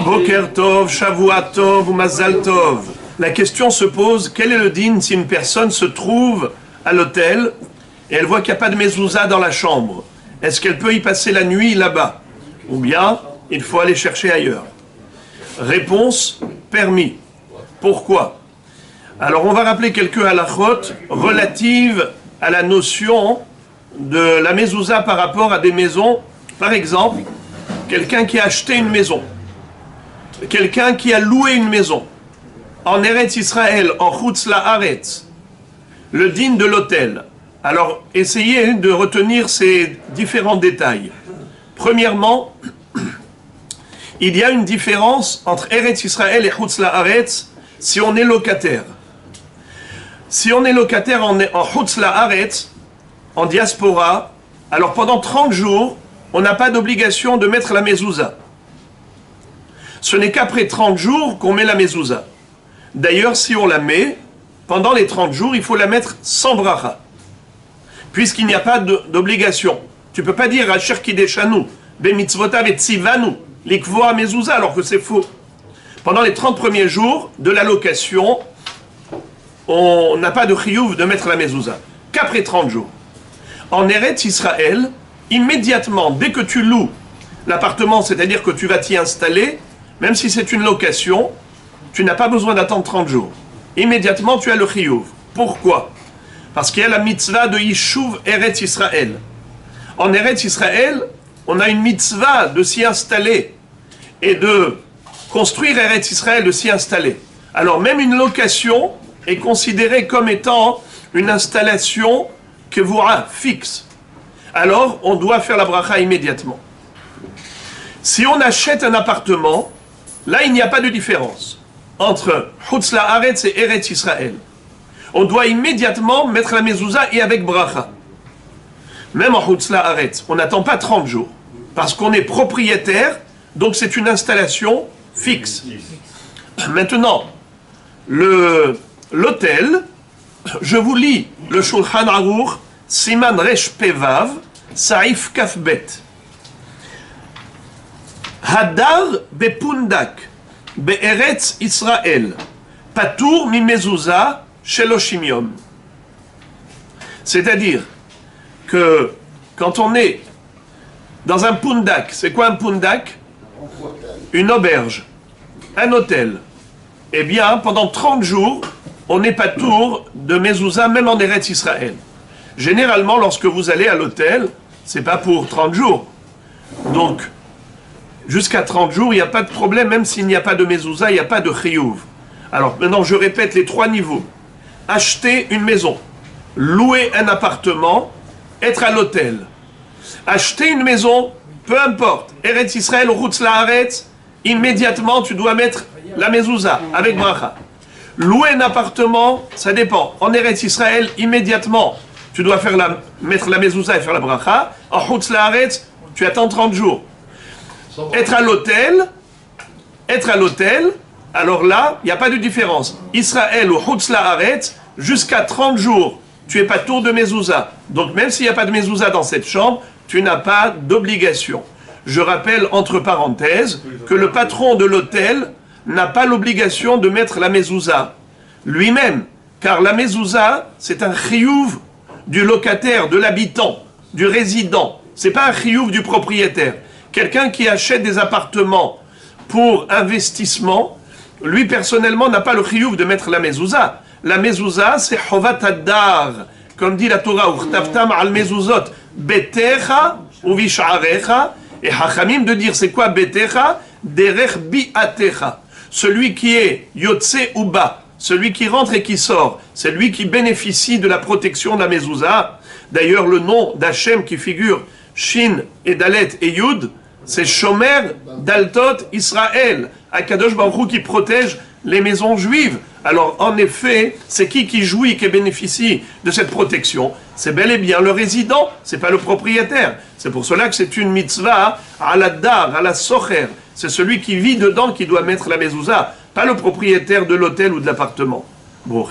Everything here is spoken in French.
Boker Tov, Shavua Tov ou Mazal Tov. La question se pose, quel est le din si une personne se trouve à l'hôtel et elle voit qu'il n'y a pas de mezouza dans la chambre? Est-ce qu'elle peut y passer la nuit là-bas? Ou bien, il faut aller chercher ailleurs? Réponse, permis. Pourquoi? Alors on va rappeler quelques halachot relatives à la notion de la mezouza par rapport à des maisons. Par exemple, quelqu'un qui a acheté une maison, quelqu'un qui a loué une maison, en Eretz Israël, en Chutz La'aretz, le din de l'hôtel. Alors, essayez de retenir ces différents détails. Premièrement, il y a une différence entre Eretz Israël et Chutz La'aretz si on est locataire. Si on est locataire en Chutz La'aretz, en diaspora, alors pendant 30 jours, on n'a pas d'obligation de mettre la mezouza. Ce n'est qu'après 30 jours qu'on met la mezouza. D'ailleurs, si on la met, pendant les 30 jours, il faut la mettre sans bracha. Puisqu'il n'y a pas d'obligation. Tu ne peux pas dire « Asher kideshanu, bemitzvotav et tzivanu, likvoa mezouza » alors que c'est faux. Pendant les 30 premiers jours de la location, on n'a pas de chiyuv de mettre la mezouza. Qu'après 30 jours. En Eretz Israël, immédiatement, dès que tu loues l'appartement, c'est-à-dire que tu vas t'y installer, même si c'est une location, tu n'as pas besoin d'attendre 30 jours. Immédiatement, tu as le chiyuv. Pourquoi? Parce qu'il y a la mitzvah de Yishuv Eretz Israël. En Eretz Israël, on a une mitzvah de s'y installer et de construire Eretz Israël, de s'y installer. Alors même une location est considérée comme étant une installation kevura, fixe. Alors on doit faire la bracha immédiatement. Si on achète un appartement, là il n'y a pas de différence entre Chutz La'aretz et Eretz Israël. On doit immédiatement mettre la mezouza et avec bracha. Même en Chutz La'aretz, on n'attend pas 30 jours. Parce qu'on est propriétaire, donc c'est une installation fixe. Maintenant, l'hôtel, je vous lis le Shulchan Aruch, Siman Resh Pevav, Saif Kafbet. Hadar bepundak, be'eretz Israël, patour mi mezouza, sheloshim yom. C'est-à-dire que quand on est dans un pundak, c'est quoi un pundak? Une auberge, un hôtel. Eh bien, pendant 30 jours, on n'est pas tour de mezouza, même en Eretz Israël. Généralement, lorsque vous allez à l'hôtel, c'est pas pour 30 jours. Donc, jusqu'à 30 jours, il n'y a pas de problème, même s'il n'y a pas de mezouza, il n'y a pas de chiyuv. Alors, maintenant, je répète les 3 niveaux. Acheter une maison, louer un appartement, être à l'hôtel. Acheter une maison, peu importe, Eretz Israël ou Chutz La'aretz, immédiatement, tu dois mettre la mezouza avec bracha. Louer un appartement, ça dépend. En Eretz Israël, immédiatement, tu dois mettre la mezouza et faire la bracha. En Chutz La'aretz, tu attends 30 jours. Être à l'hôtel, alors là, il n'y a pas de différence. Israël ou Chutz La'aretz, jusqu'à 30 jours, tu n'es pas tour de mezouza. Donc même s'il n'y a pas de mezouza dans cette chambre, tu n'as pas d'obligation. Je rappelle, entre parenthèses, que le patron de l'hôtel n'a pas l'obligation de mettre la mezouza lui-même, car la mezouza, c'est un chiyuv du locataire, de l'habitant, du résident. C'est pas un chiyuv du propriétaire. Quelqu'un qui achète des appartements pour investissement, lui personnellement n'a pas le chiyuv de mettre la mezouza. La mezouza, c'est chovat hadar, comme dit la Torah, uchtavtam al mezuzot, betecha ou vish'arecha, et hachamim de dire c'est quoi betecha, derech bi'atecha. Celui qui est yotse ou ba, celui qui rentre et qui sort, c'est lui qui bénéficie de la protection de la mezouza. D'ailleurs, le nom d'Hachem qui figure Shin et Dalet et Yud, c'est Shomer Daltot Israël, Akadosh Baruch Hu qui protège les maisons juives. Alors, en effet, c'est qui jouit, qui bénéficie de cette protection? C'est bel et bien le résident, c'est pas le propriétaire. C'est pour cela que c'est une mitzvah à la dar, à la socher. C'est celui qui vit dedans qui doit mettre la mezouza, pas le propriétaire de l'hôtel ou de l'appartement. Bon,